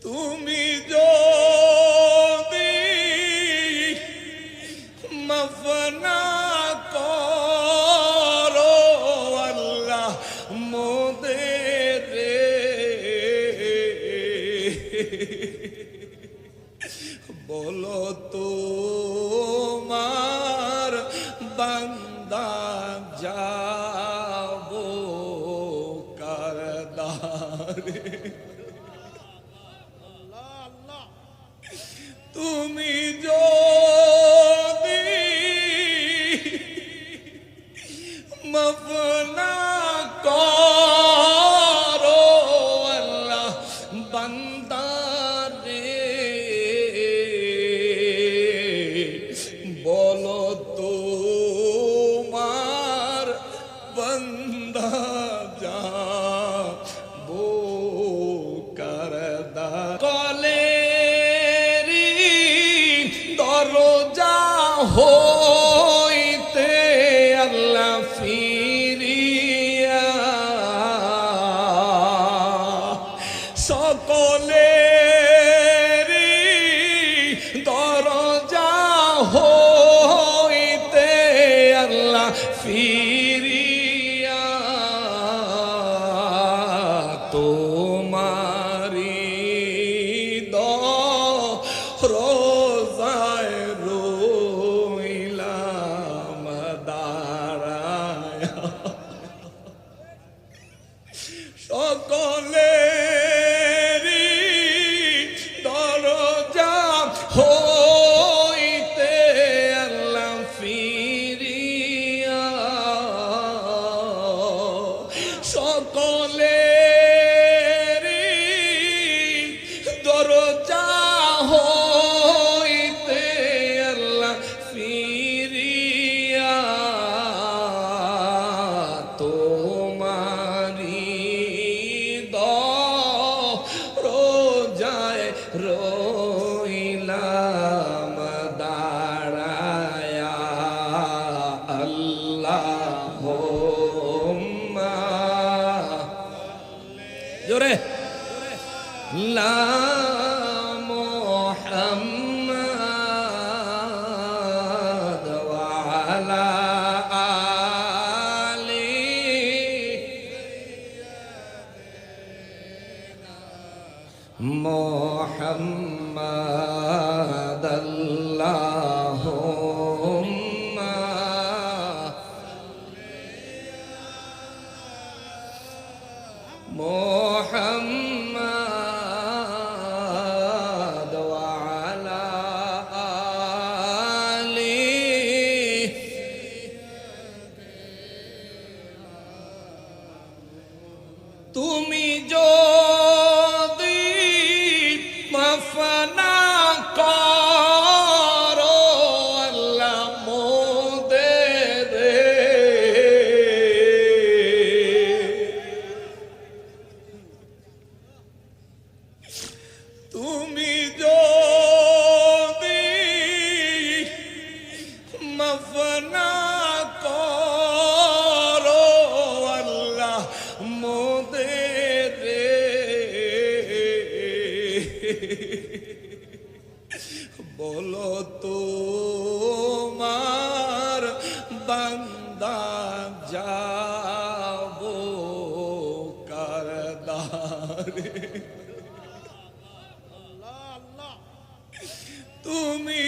তুমি যদি মাফ না করো আল্লাহ মোদের বলো তোমার বান্দা যাবো কারদারে তুমি যদি মাফ না করো আল্লাহ বান্দারে বলো তোমার বান্দা যাবো কারদা দরজা হইতে আল্লাহ ফিরিয়া সকলের দরজা হইতে আল্লাহ ফিরিয়া তোমারি রোজায় রইলাম দাঁড়ায় সকলেরই দরজা হইতে আল্লাহ ফিরিয়া সকলেরই দরজা হইতে আল্লাহ ফিরিয়া তোমারি রোজায় রইলাম দাঁড়ায়া আল্লাহুম্মা জোরে লা মুহাম্মাদ ওয়া আলা আলি মুহাম্মাদ আল্লাহুম্মা মুহাম্মাদ ওয়া আলা আলি তুমি যদি মাফ না করো আল্লাহ মোদের তুমি যদি মাফ না করো আল্লাহ মোদের বলো তোমার বান্দা যাবো কারদারে তুমি